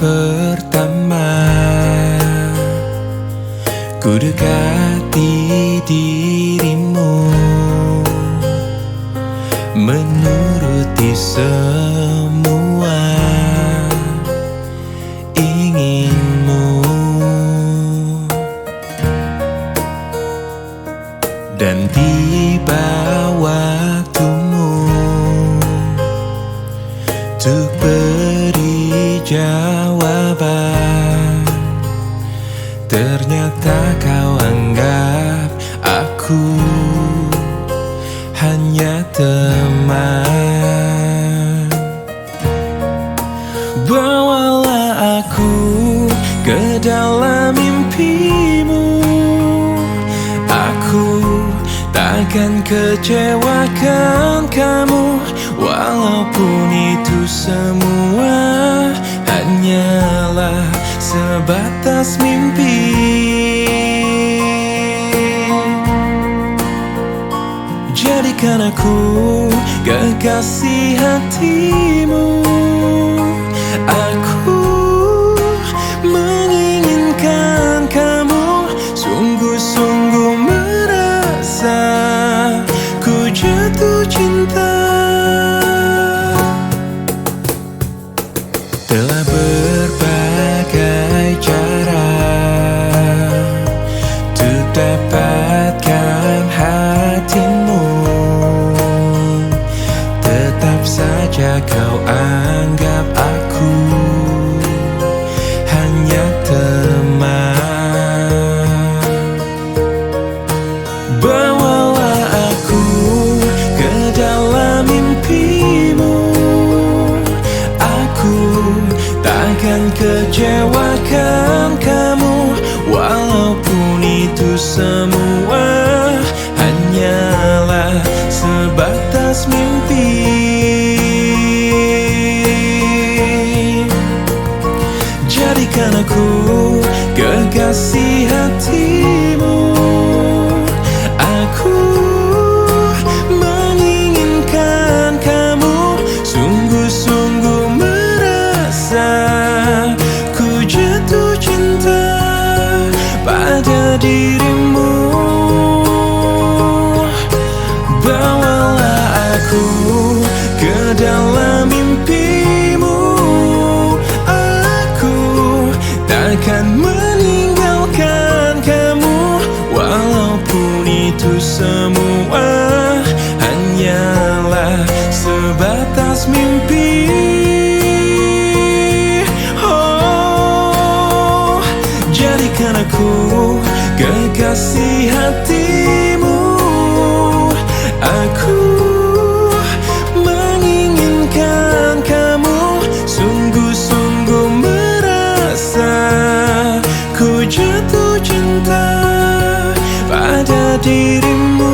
pertama ku dekati dirimu, menuruti semua inginmu, dan tiba waktumu untuk beri jawaban. Ternyata kau anggap aku hanya teman. Bawalah aku ke dalam mimpimu, aku takkan kecewakan kamu, walaupun itu semua hanyalah sebatas mimpi. Jadikan aku kekasih hatimu, aku menginginkan kamu, sungguh-sungguh merasa ku jatuh cinta. Telah berbagai cara untuk dapatkan hatimu, tetap saja kau anggap aku hanya teman. Bawalah aku ke dalam mimpimu, aku takkan kecewakan kamu, walaupun itu semua hanyalah sebatas mimpi. Jadikan aku kekasih hatimu, aku menginginkan kamu, sungguh-sungguh merasa ku jatuh cinta pada dirimu. Bawalah aku ke dalam mimpimu, aku takkan meninggalkan kamu, walaupun itu semua hanyalah sebatas mimpi. Oh, jadikan aku kekasih hatimu, aku menginginkan kamu, sungguh-sungguh merasa ku jatuh cinta pada dirimu.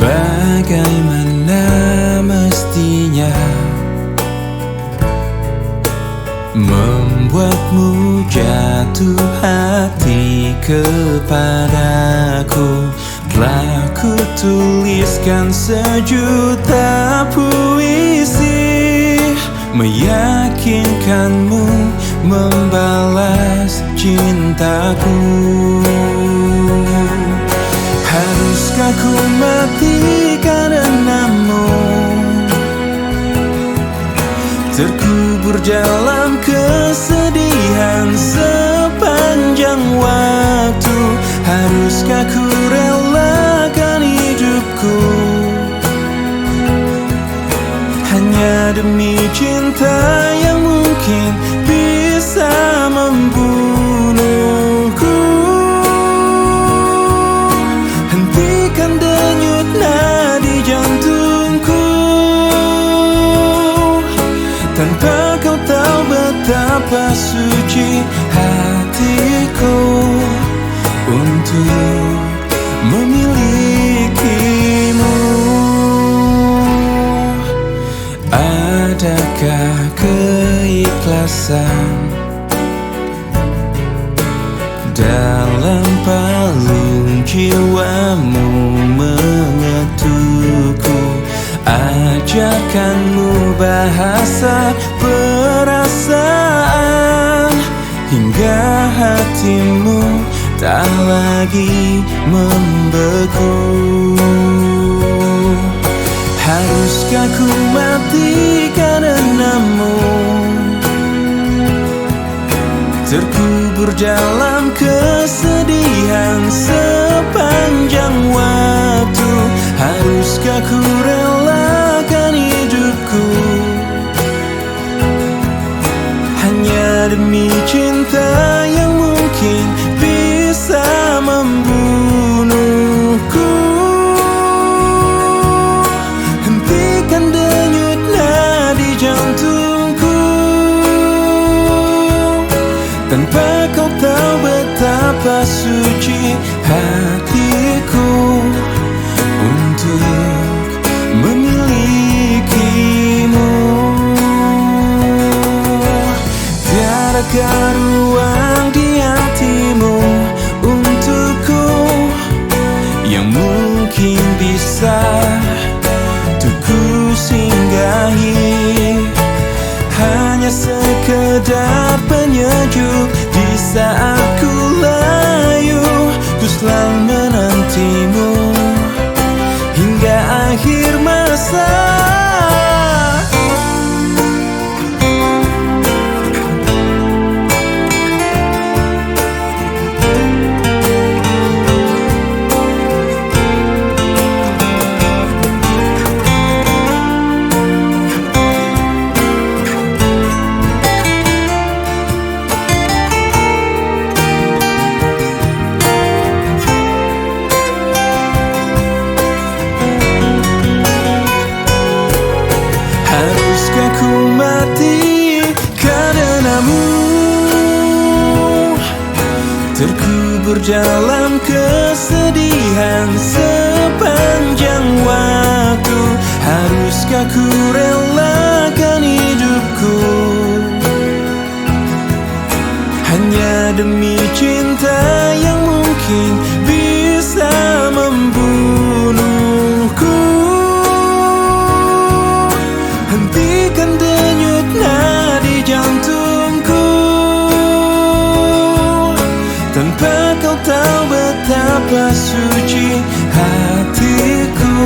Bagaimana mestinya membuatmu jatuh hati kepadaku? Telah ku tuliskan sejuta puisi, meyakinkanmu membalas cintaku. Haruskah ku mati karenamu, terkubur dalam kesedihan sepanjang waktu? Haruskah ku relakan hidupku hanya demi cinta yang mungkin bisa membunuhku? Hentikan denyut nadi jantungku, tanpa kau tahu betapa suci hatiku untuk memilikimu. Adakah keikhlasan perasan dalam palung jiwamu mengetukku. Ajarkanmu bahasa perasaan hingga hatimu tak lagi membeku. Haruskah ku mati karenamu, terkubur dalam kesedihan sepanjang waktu? Haruskah ku relakan hidupku hanya demi cinta yang mungkin bisa membunuhku? Hentikan denyut nadi jantungku. Tanpa kau tahu betapa suci hatiku untuk memilikimu. Tiadakah ruang di hatimu untukku yang mungkin bisa untuk ku singgahi? Hanya sekedar penyejuk di saat ku layu. Ku selalu menantimu hingga akhir masa. Haruskah ku mati karenamu, terkubur dalam kesedihan sepanjang waktu? Haruskah ku relakan hidupku hanya demi cinta yang mungkin bisa membunuhku? Hentikan denyut nadi jantungku. Tanpa kau tahu betapa suci hatiku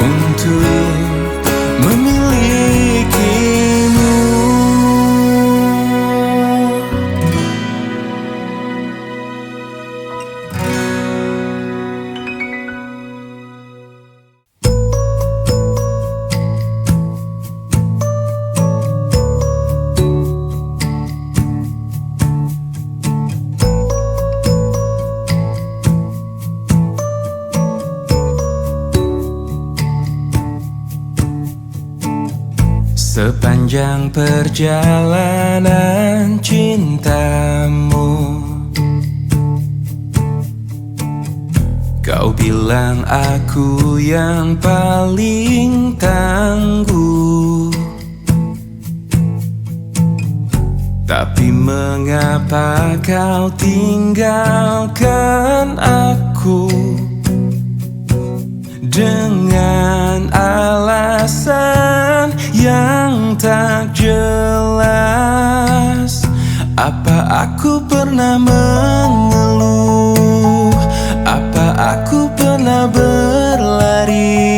untuk memilikimu. Sepanjang perjalanan cintamu, kau bilang aku yang paling tangguh. Tapi mengapa kau tinggalkan aku dengan alasan yang tak jelas? Apa aku pernah mengeluh? Apa aku pernah berlari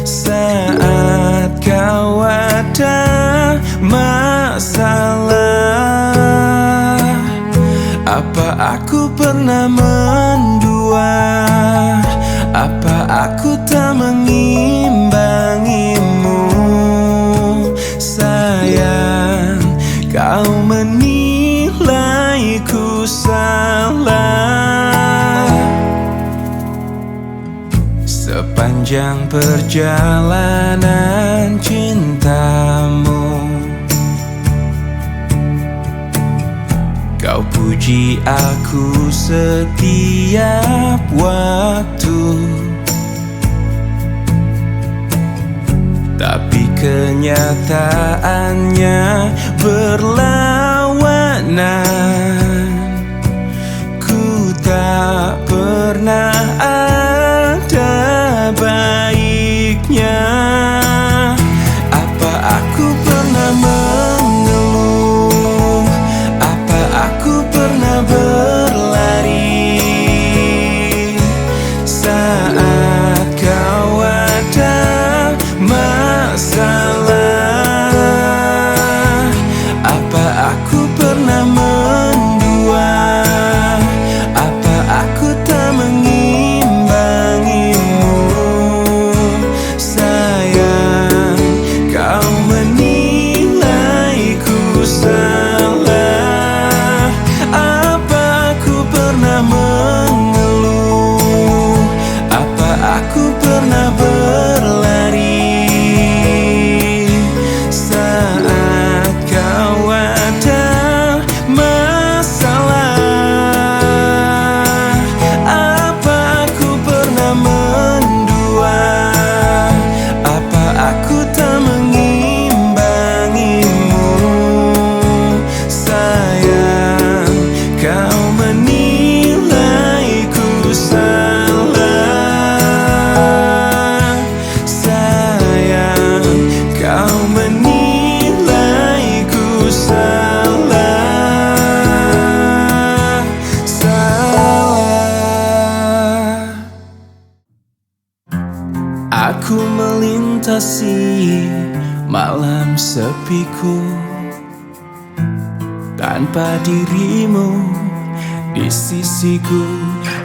saat kau ada masalah? Apa aku pernah mendua? Apa aku tak mengimbangimu? Sayang, kau menilaiku salah. Sepanjang perjalanan cintamu, kau puji aku setiap waktu. Tapi kenyataannya berlawanan. Ku tak pernah ada baiknya. Apa aku pernah mengeluh? Apa aku pernah berlari saat kau ada masalah? Apa aku pernah mendua? Apa aku tak mengimbangimu? Sayang, kau menilaiku salah. Apa aku pernah mengeluh? Apa aku pernah berlari saat kau ada masalah? Apa aku pernah mendua? Apa aku tak mengimbangimu? Sayang, kau menilaiku salah. Sayang, kau menilaiku salah. Salah. Aku melintasi malam sepiku tanpa dirimu di sisiku,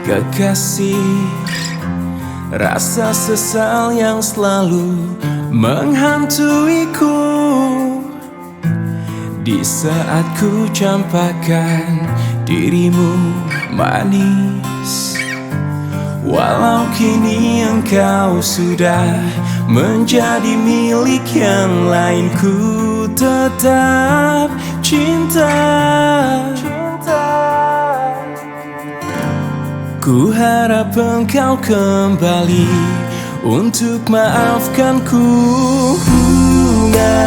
kekasih. Rasa sesal yang selalu menghantuiku di saat ku campakkan dirimu manis. Walau kini engkau sudah menjadi milik yang lain, ku tetap cinta. Ku harap engkau kembali untuk maafkanku. Bunga,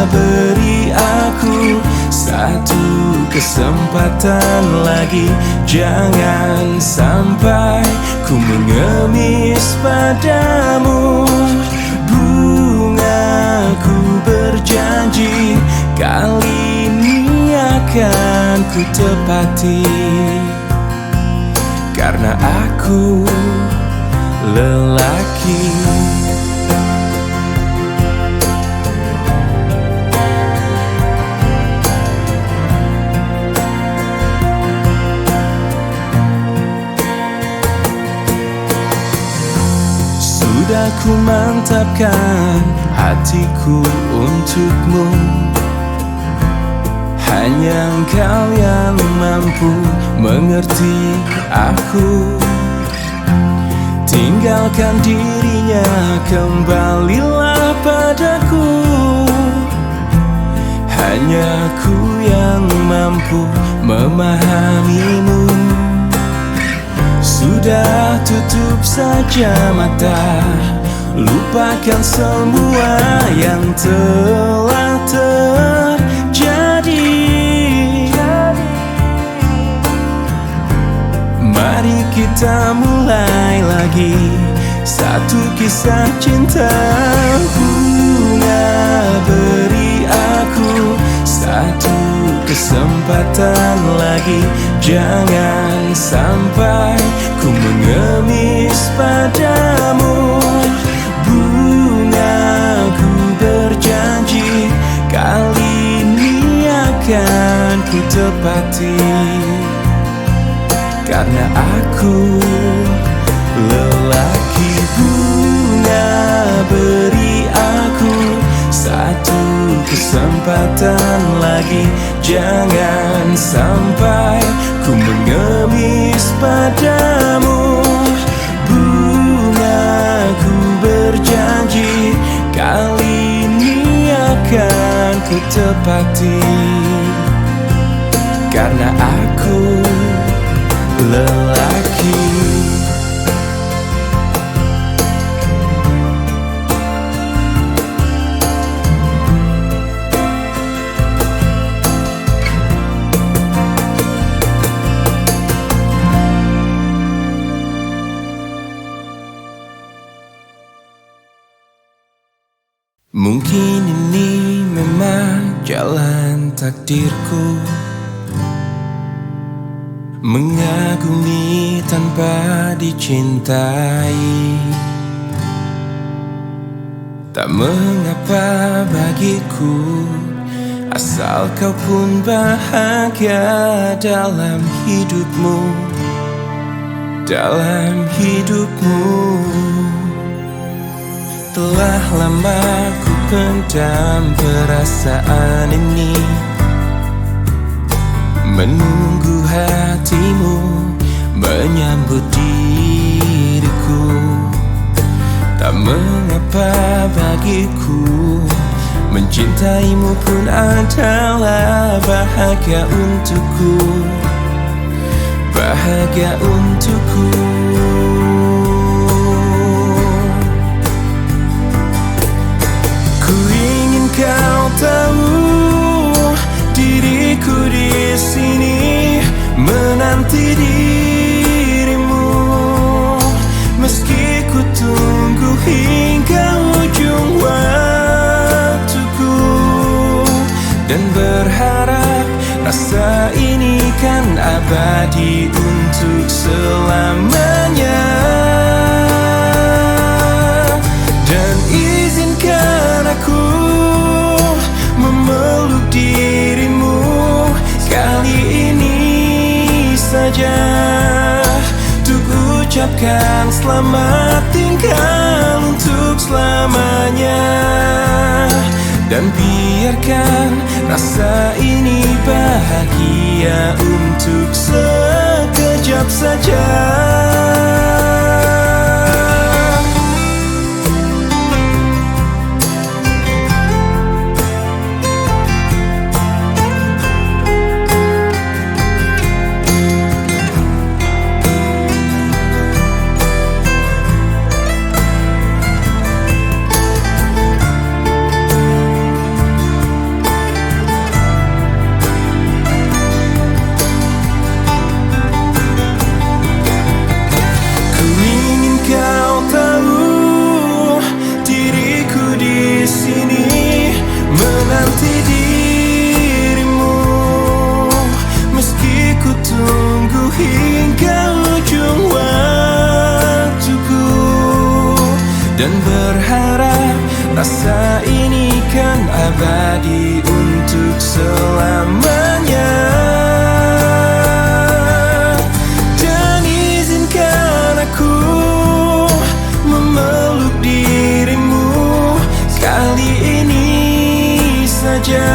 beri aku satu kesempatan lagi. Jangan sampai ku mengemis padamu. Bunga, ku berjanji kali ini akan ku tepati. Karena aku lelaki. Sudah ku mantapkan hatiku untukmu. Hanya engkau yang mampu mengerti aku. Tinggalkan dirinya, kembalilah padaku. Hanya aku yang mampu memahamimu. Sudah tutup saja mata, lupakan semua yang telah terjadi. Mari kita mulai lagi satu kisah cinta. Bunga, beri aku satu kesempatan lagi. Jangan sampai ku mengemis padamu. Bunga, ku berjanji kali ini akan ku tepati. Karena aku lelaki. Bunga, beri aku satu kesempatan lagi. Jangan sampai ku mengemis padamu. Bunga, ku berjanji kali ini akan ku tepati. Karena aku lelaki. jalan takdirku, mengagumi tanpa dicintai. Tak mengapa bagiku, asal kau pun bahagia dalam hidupmu, dalam hidupmu. Telah lama ku pendam perasaan ini, menunggu hatimu menyambut diriku. Tak mengapa bagiku, mencintaimu pun adalah bahagia untukku, bahagia untukku. Ku ingin kau tahu, diriku di sini menanti dirimu, meski ku tunggu hingga ujung waktuku, dan berharap rasa ini kan abadi untuk selamanya. Dan izinkan aku memeluk dirimu kali ini saja, untuk ucapkan selamat tinggal untuk selamanya. Dan biarkan rasa ini bahagia untuk sekejap saja. Menanti dirimu, meski ku tunggu hingga ujung waktuku, dan berharap rasa ini kan abadi untuk selamanya. Dan izinkan aku memeluk dirimu kali ini saja,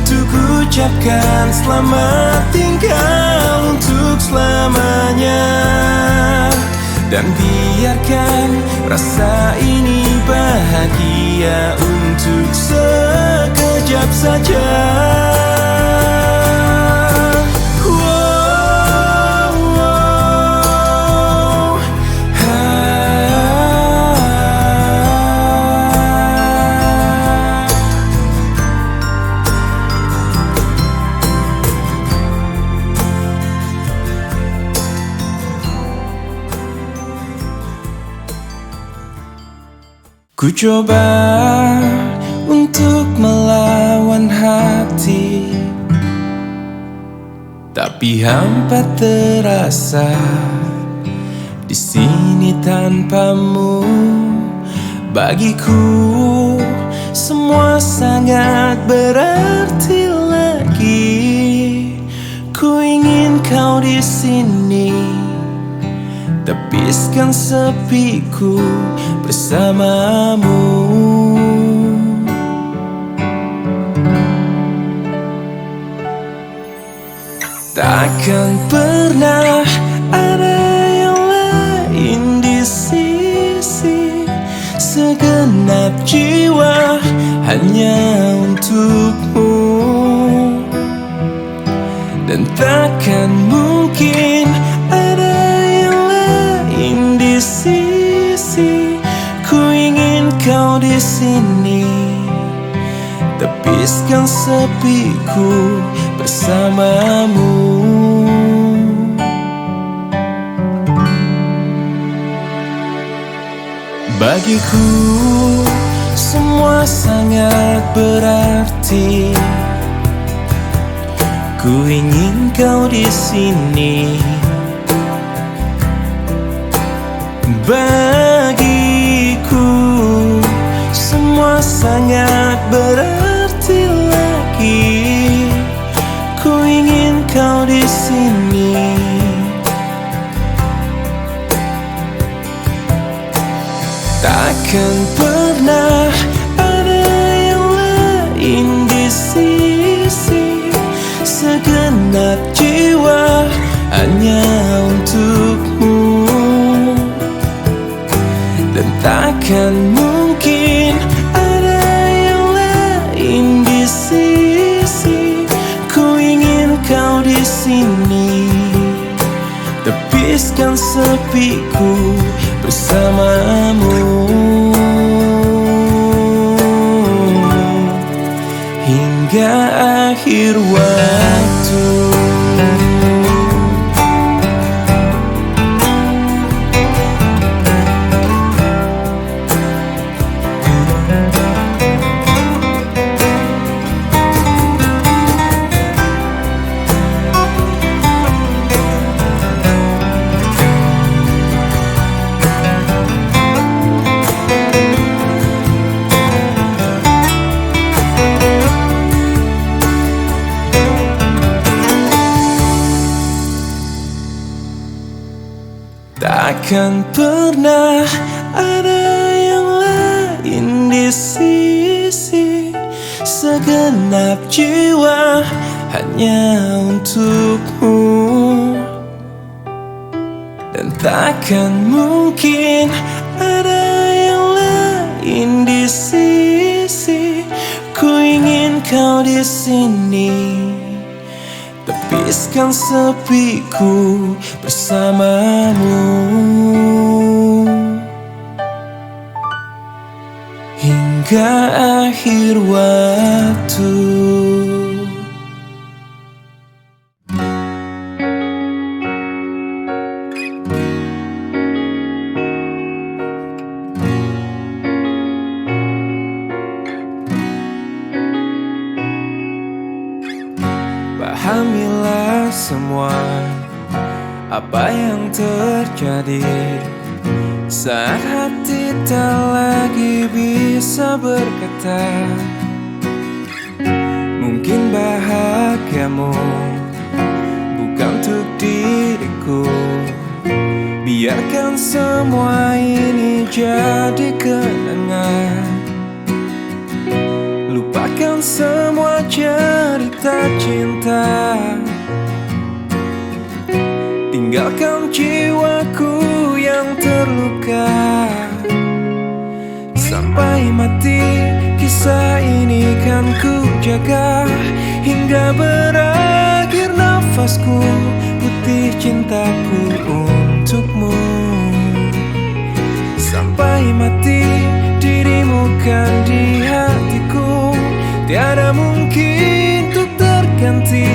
untuk ucapkan selamat tinggal untuk selamanya. Dan biarkan rasa ini bahagia untuk sekejap saja. Ku coba untuk melawan hati, tapi hampa terasa di sini tanpamu. Bagiku semua sangat berarti lagi. Ku ingin kau di sini, tepiskan sepiku bersamamu. Takkan pernah ada yang lain di sisi, segenap jiwa hanya untukmu. Dan takkan mungkin ada yang lain di sisi. Ku ingin kau di sini, tepiskan sepiku bersamamu. Bagiku semua sangat berat berarti. Ku ingin kau di sini. Bagiku semua sangat berarti lagi. Ku ingin kau di sini. Takkan pernah ada yang lain di sisi. Segenap jiwa hanya untukmu. Dan takkan mungkin ada yang lain di sisi. Ku ingin kau di sini. Tepiskan sepiku bersamamu hingga akhir waktu. Takkan pernah ada yang lain di sisi. Segenap jiwa hanya untukmu. Dan takkan mungkin ada yang lain di sisi. Ku ingin kau di sini. Tepiskan sepiku bersamamu hingga akhir waktu. Pahamilah semua apa yang terjadi saat hati tak lagi bisa berkata. Mungkin bahagiamu bukan untuk diriku. Biarkan semua ini jadi kenangan. Lupakan semua cerita cinta. Tinggalkan jiwaku yang terluka. Sampai mati kisah ini kan ku jaga. Hingga berakhir nafasku, putih cintaku untukmu. Sampai mati dirimu kan di hatiku. Tiada mungkin untuk terganti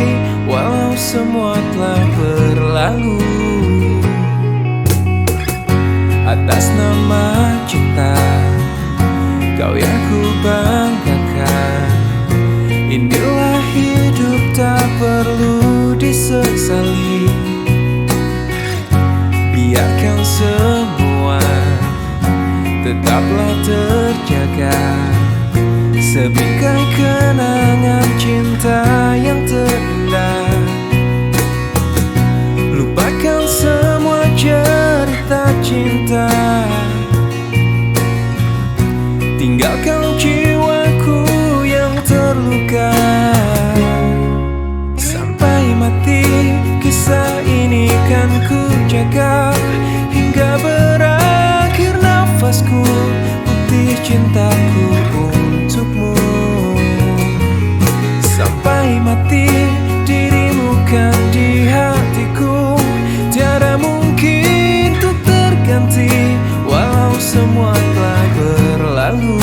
walau semua telah berlalu. Atas nama cinta kau yang ku banggakan. Inilah hidup tak perlu disesali. Biarkan semua tetaplah terjaga. Sebingkai kenangan cinta yang terindah. Lupakan semua cerita cinta. Tinggalkan jiwaku yang terluka. Sampai mati kisah ini kan ku jaga. Hingga berakhir nafasku, putih cintaku untukmu. Sampai mati dirimu kan di hatiku. Tiada mungkin untuk terganti walau semua telah berlalu.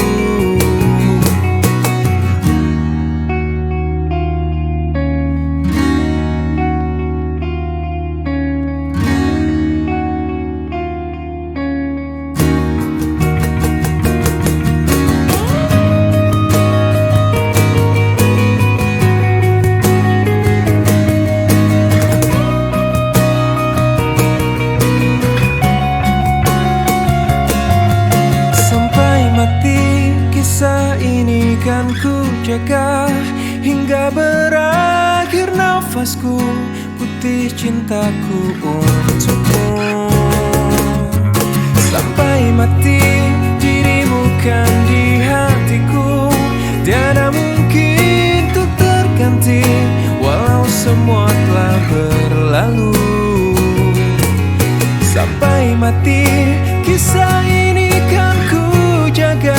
hingga berakhir nafasku, putih cintaku untukmu. Sampai mati dirimu kan di hatiku, tiada mungkin untuk terganti, walau semua telah berlalu. Sampai mati kisah ini kan ku jaga,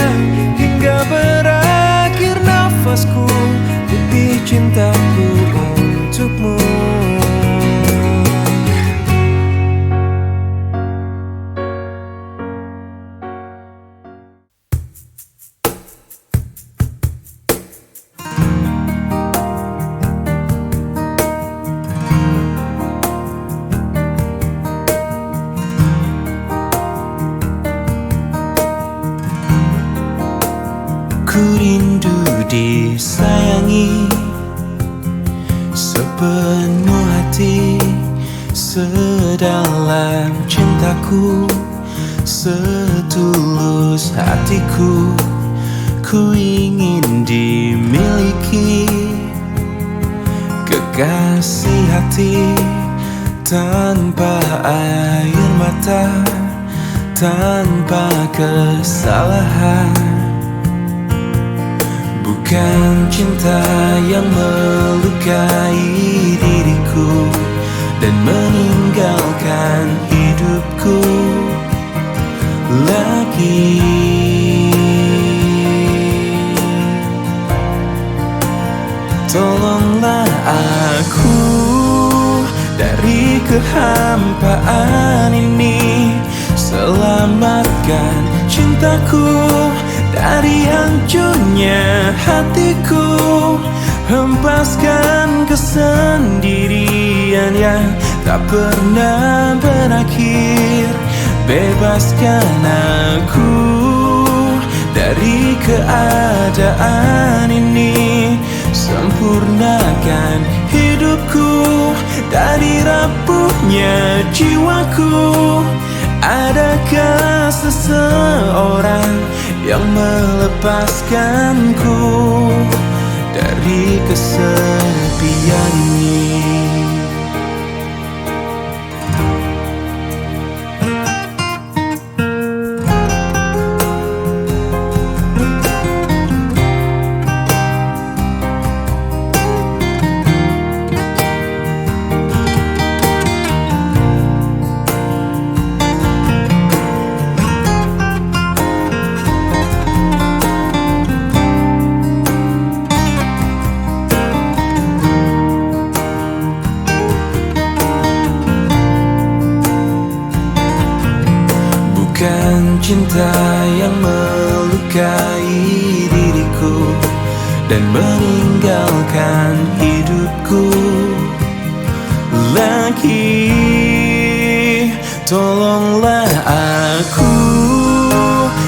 hingga berakhir nafasku, putih cintaku untukmu. Ku rindu disayangi sepenuh hati, sedalam cintaku, setulus hatiku. Ku ingin dimiliki kekasih hati, tanpa air mata, tanpa kesalahan. Bukan cinta yang melukai diriku dan meninggalkan hidupku lagi. Tolonglah aku dari kehampaan ini, selamatkan cintaku dari hancurnya hatiku. Hempaskan kesendirian yang tak pernah berakhir. Bebaskan aku dari keadaan ini, sempurnakan hidupku dari rapuhnya jiwaku. Adakah seseorang yang melepaskanku dari kesepian ini? Bukan cinta yang melukai diriku dan meninggalkan hidupku lagi. Tolonglah aku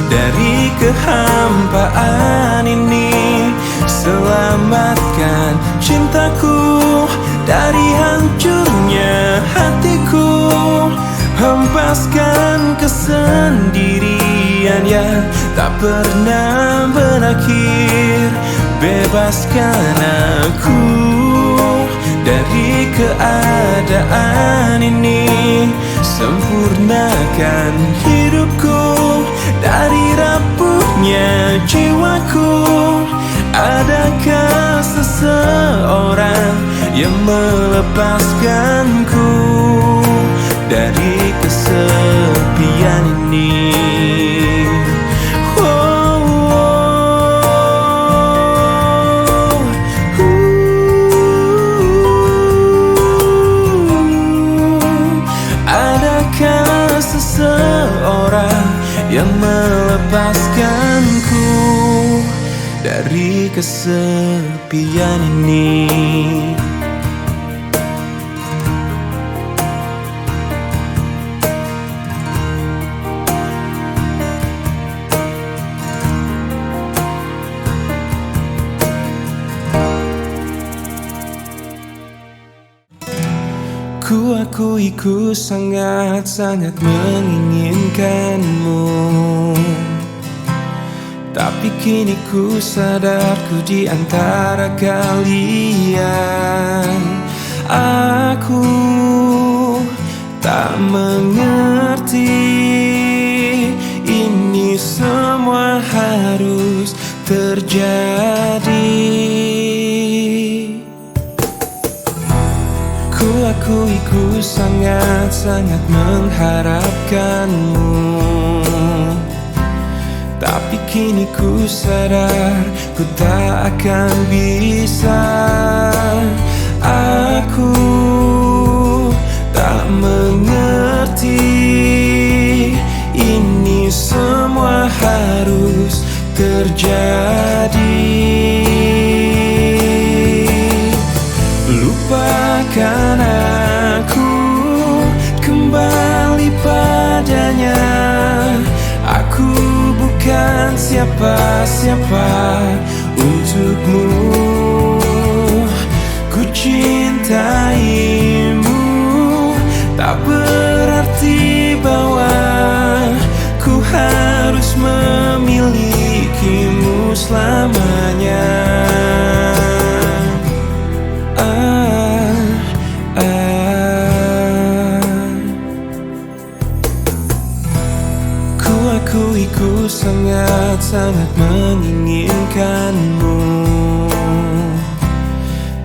dari kehampaan ini, selamatkan cintaku dari hancurnya hatiku. Hempaskan kesendirian yang tak pernah berakhir. Bebaskan aku dari keadaan ini, sempurnakan hidupku dari rapuhnya jiwaku. Adakah seseorang yang melepaskanku dari kesepian ini? Adakah seseorang yang melepaskanku dari kesepian ini? Ku akui ku sangat-sangat menginginkanmu, Tapi kini ku sadar ku di antara kalian. Aku tak mengerti ini semua harus terjadi. Ku akui ku sangat-sangat mengharapkanmu, tapi kini ku sadar ku tak akan bisa. Aku tak mengerti ini semua harus terjadi. Lupakan aku, kembali padanya. Aku bukan siapa-siapa untukmu. Ku cintaimu, tak berarti bahwa ku harus memilikimu selamanya. Ku akui ku sangat-sangat menginginkanmu,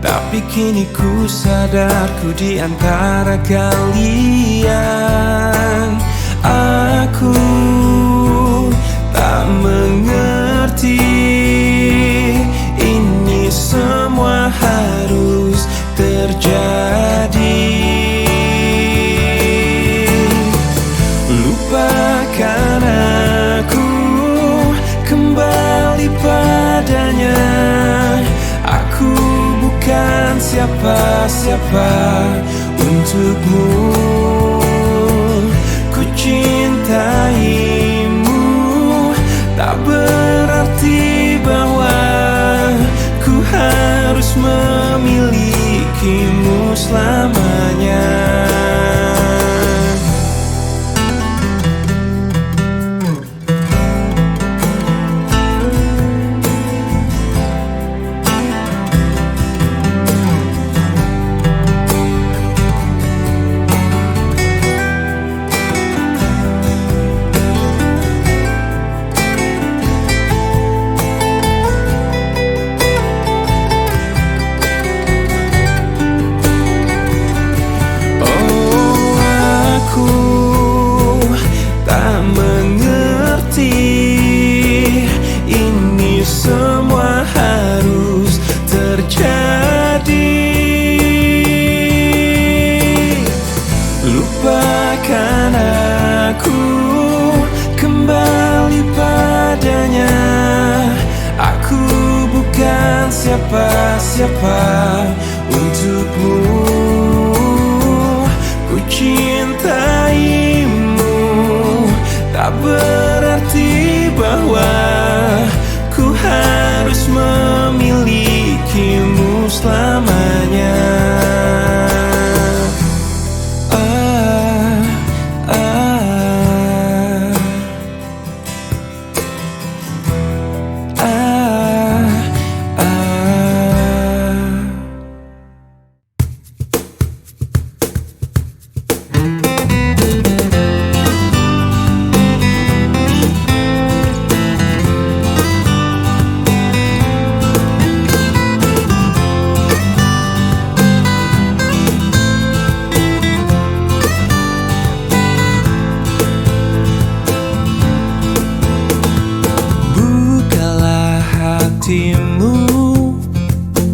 tapi kini ku sadar ku di antara kalian. Aku tak mengerti ini semua harus terjadi. Lupakan aku, kembali padanya. Aku bukan siapa-siapa untukmu. Ku cintaimu, tak berarti bahwa ku harus memilikimu selamanya. Lupakan aku, kembali padanya. Aku bukan siapa-siapa untukmu. Ku cintaimu, tak berarti bahwa ku harus memilikimu selamanya. Hatimu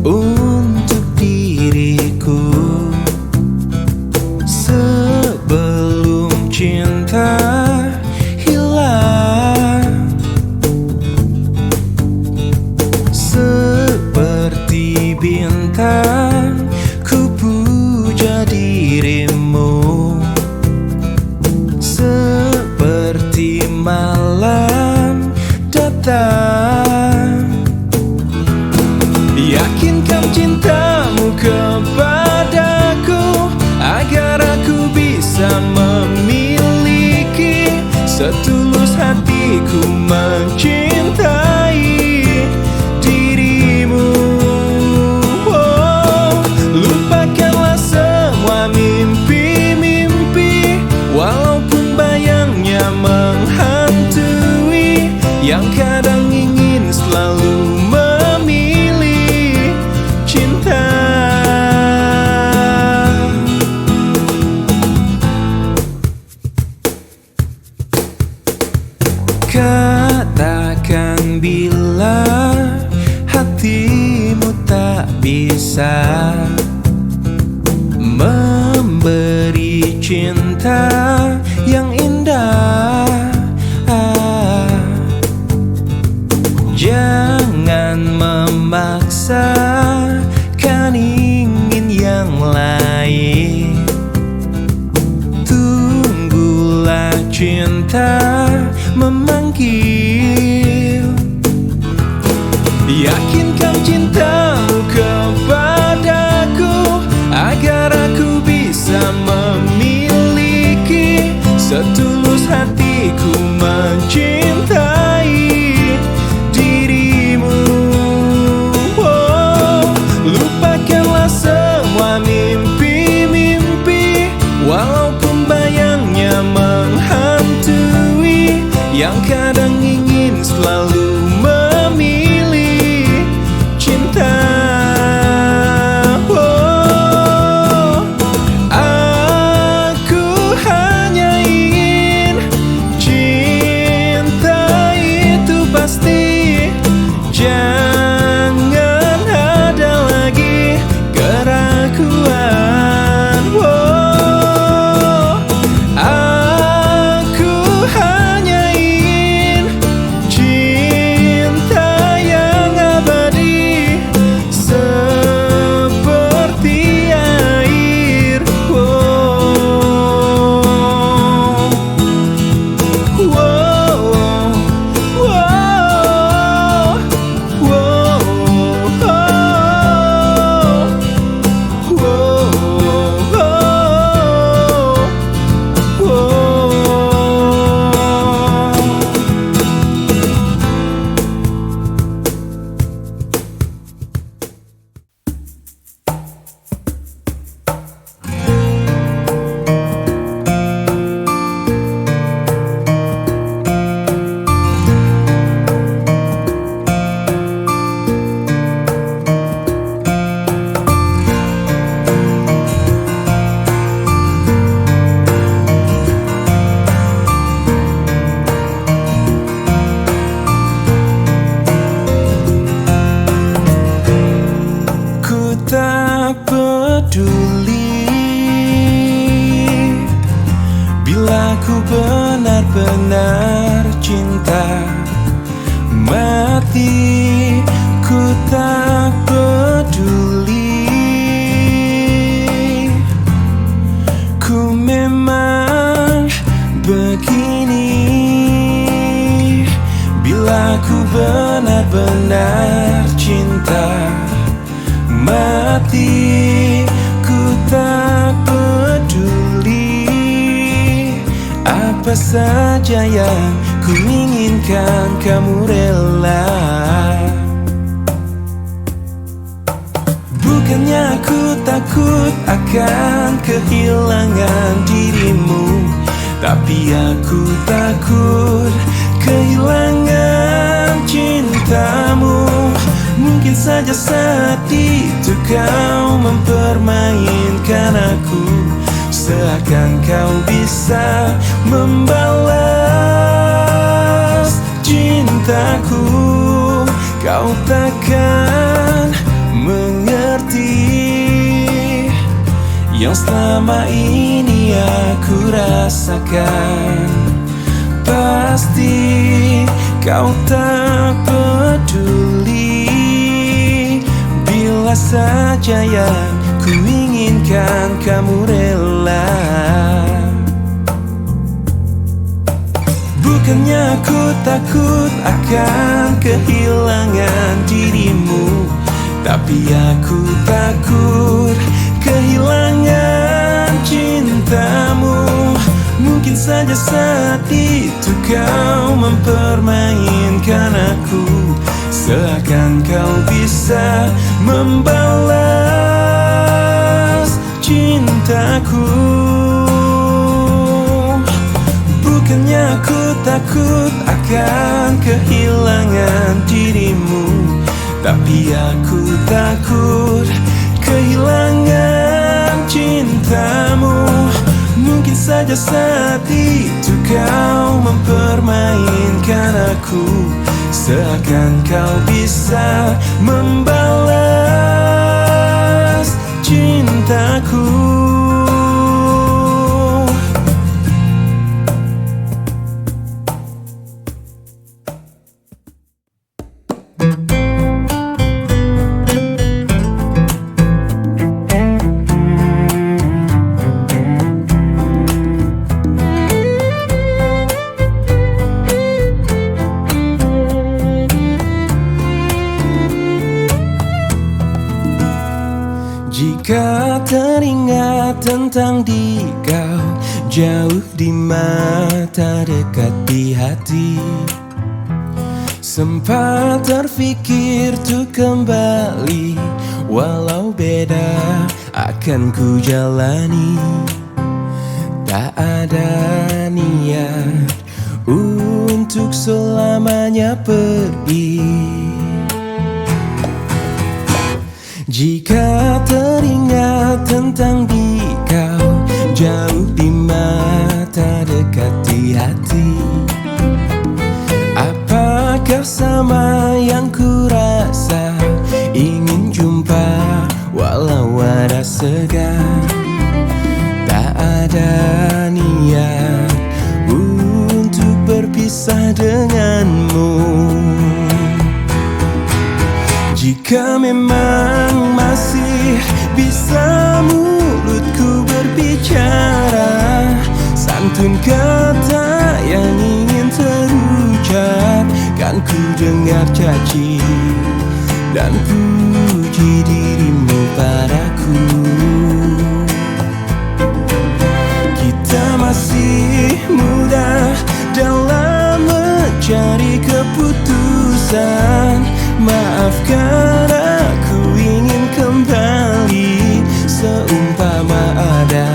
untuk diriku sebelum cinta hilang. Seperti bintang ku puja dirimu, seperti malam datang. Yakinkan cintamu kepadaku agar aku bisa memiliki setulus hati hatiku mencintai dirimu. Oh, lupakanlah semua mimpi-mimpi, walaupun bayangnya menghantui, yang kadang ingin selalu memilih cinta. Katakan bila hatimu tak bisa memberi cinta yang indah. Jangan memaksa, kan ingin yang lain. Tunggulah cinta memanggil. Yakinkan cintamu kepadaku, agar aku bisa memiliki setulus hatiku mencintai dirimu. Oh, lupakanlah semua mimpi-mimpi, walaupun bayangnya menghantui, yang kadang ingin selalu memilih cinta. Oh, aku hanya ingin cinta itu pasti. Jangan ada lagi keraguan. Oh, aku hanya ingin cinta yang abadi seperti air. Oh, oh, ku tak peduli bila ku benar-benar cinta mati. Ku tak peduli, ku memang begini. Bila ku benar-benar cinta mati, ku tak peduli apa saja yang ku inginkan, kamu rela. Bukannya aku takut akan kehilangan dirimu, tapi aku takut kehilangan cintamu. Mungkin saja saat itu kau mempermainkan aku, seakan kau bisa membalas cintaku. Kau takkan mengerti yang selama ini aku rasakan. Pasti kau tak peduli bila saja yang ku inginkan, kamu rela. Bukannya aku takut akan kehilangan dirimu, tapi aku takut kehilangan cintamu. Mungkin saja saat itu kau mempermainkan aku, seakan kau bisa membalas cintaku. Bukannya aku takut akan kehilangan dirimu, tapi aku takut kehilangan cintamu. Mungkin saja saat itu kau mempermainkan aku, seakan kau bisa membalas cintaku. Jika teringat tentang di kau, jauh di mata, dekat di hati, sempat terfikir tuh kembali, walau beda akan ku jalani. Tak ada niat untuk selamanya pergi. Jika teringat tentang di kau, jauh di mata, dekat di hati, apakah sama yang ku rasa? Ingin jumpa walau ada segan. Tak ada niat untuk berpisah denganmu. Jika memang masih bisa mulutku berbicara, santun kata yang ingin terucap, kan ku dengar caci dan puji dirimu padaku. Kita masih muda dalam mencari keputusan. Maafkan aku ingin kembali, seumpama ada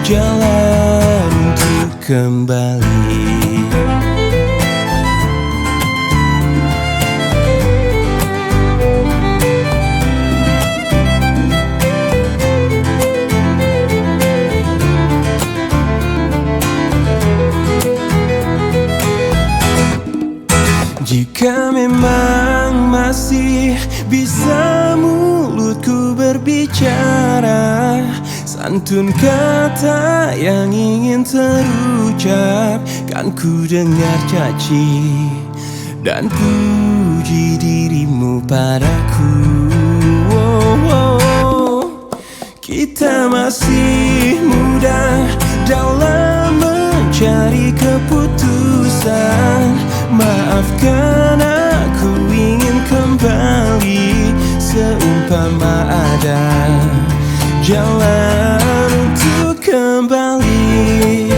jalan untuk kembali. Jika memang masih bisa mulutku berbicara, santun kata yang ingin terucap, kan ku dengar caci dan puji dirimu padaku. Kita masih muda dalam mencari keputusan. Maafkan aku ingin kembali, seumpama ada jalan untuk kembali.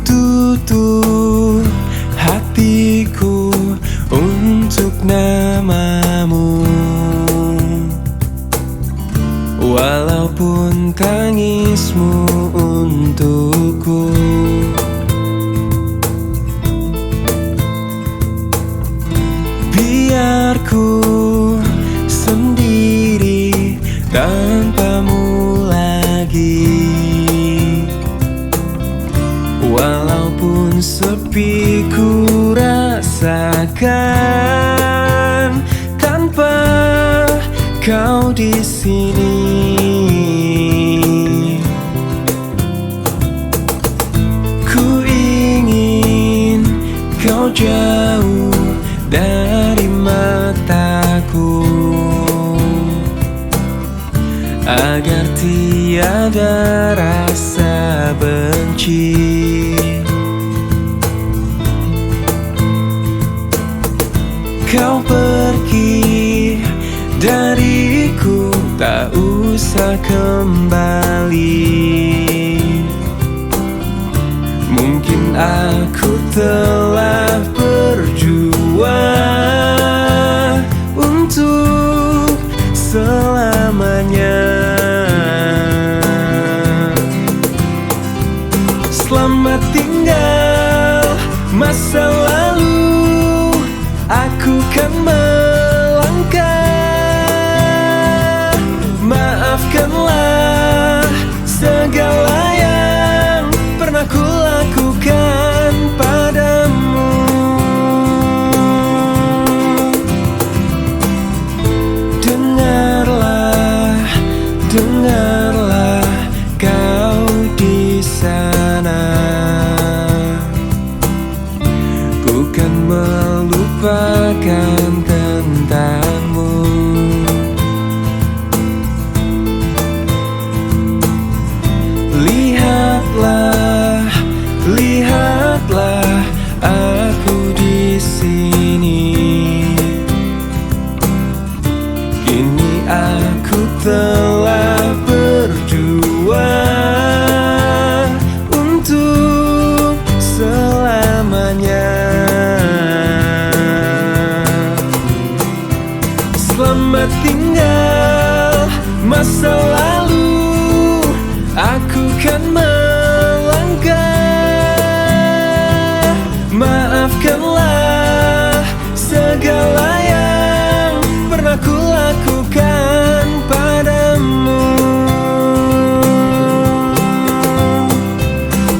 Tutup hatiku untuk namamu, walaupun tangismu untukku. Biar ku sendiri tanpa mulai. di sini. Ku ingin kau jauh dari mataku, agar tiada rasa benci. Kau pergi dariku, tak usah kembali. Mungkin aku telah berjuang untuk selamanya. Selamat tinggal masa lalu, aku kan melangkah. Maafkanlah segala yang pernah ku lakukan padamu. Dengarlah, dengarlah kau di sana. Ku kan melupakan tentangmu. Lihatlah, lihatlah aku di sini. Kini aku telah berjuang untuk selamanya. Selamat tinggal masa lalu, aku kan melangkah. Maafkanlah segala yang pernah ku lakukan padamu.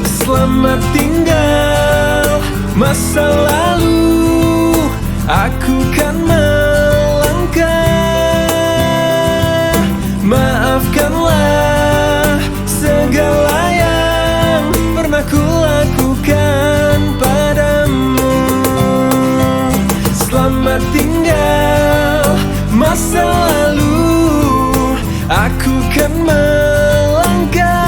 Selamat tinggal masa lalu, aku kan melangkah. Maafkanlah segala yang pernah ku lakukan padamu. Selamat tinggal masa lalu, aku kan melangkah.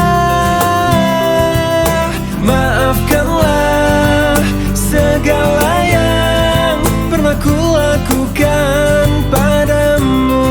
Maafkanlah segala yang pernah ku lakukan padamu.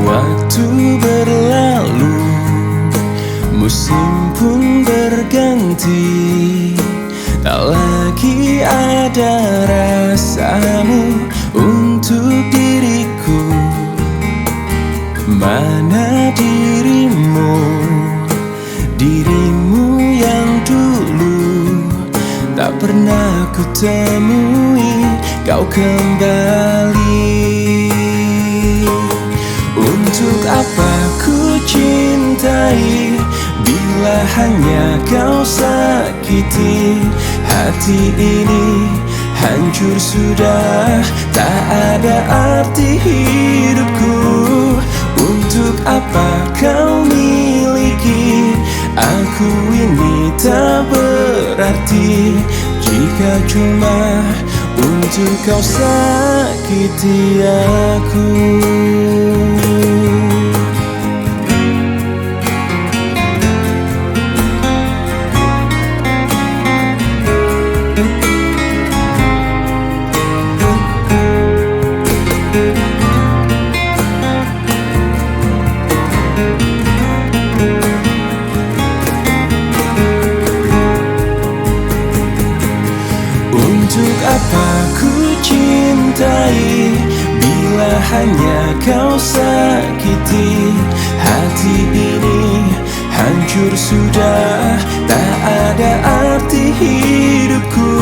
Waktu berlalu, musim pun berganti. Tak lagi ada rasamu untuk diriku. Mana dirimu, dirimu yang dulu tak pernah ku temui kau kembali. Untuk apa ku cintai bila hanya kau sakiti? Hati ini hancur sudah, tak ada arti hidupku. Untuk apa kau miliki aku ini tak berarti, jika cuma untuk kau sakiti aku. Untuk apa ku cintai bila hanya kau sakiti hati ini, hancur sudah, tak ada arti hidupku.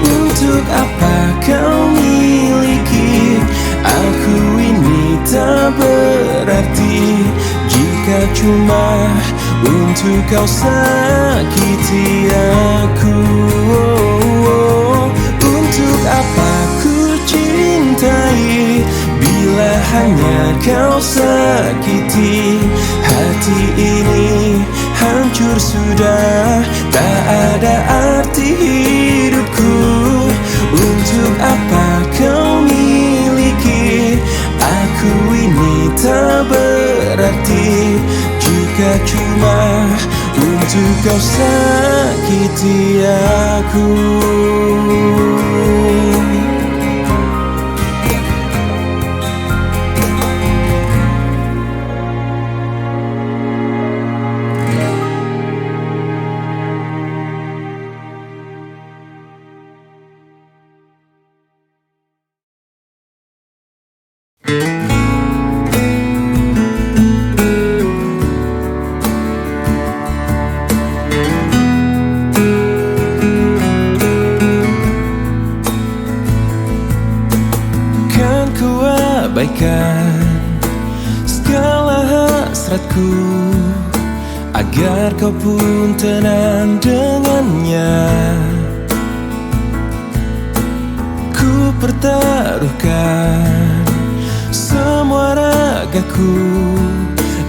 Untuk apa kau miliki aku ini tak berarti jika cuma untuk kau sakiti aku. Untuk apa ku cintai bila hanya kau sakiti hati ini, hancur sudah, tak ada arti hidupku. Untuk apa kau miliki aku ini tak berarti jika cuma untuk kau sakiti aku. Abaikan segala hasratku agar kau pun tenang dengannya. Ku pertaruhkan semua ragaku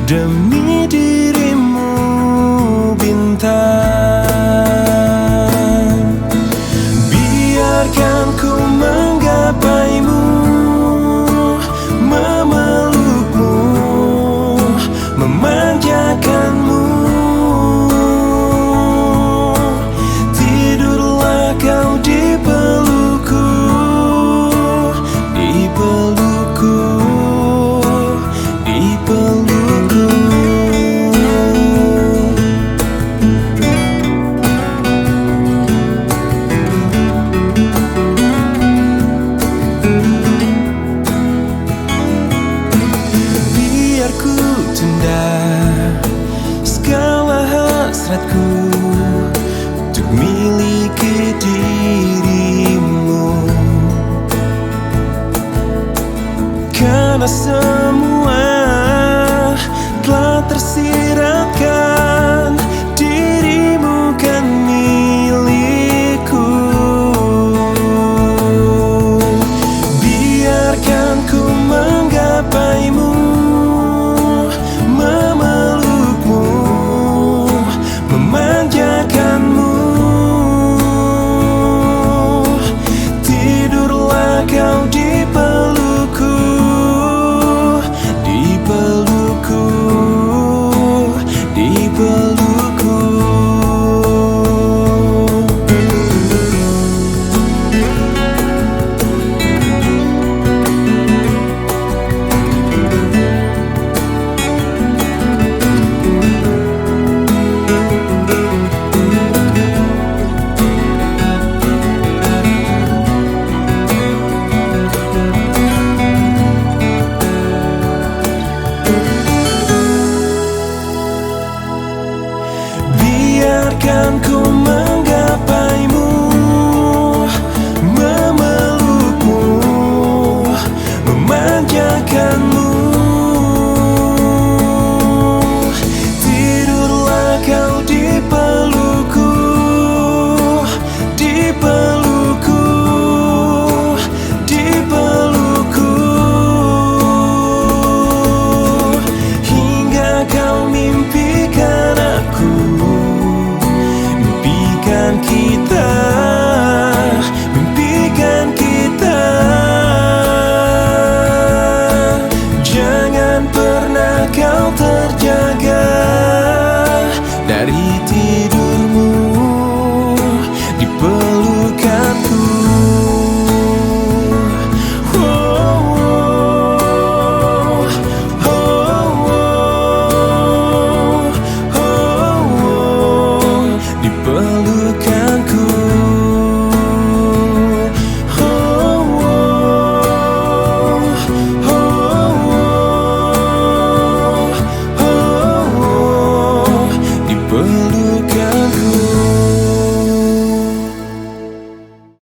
demi dirimu.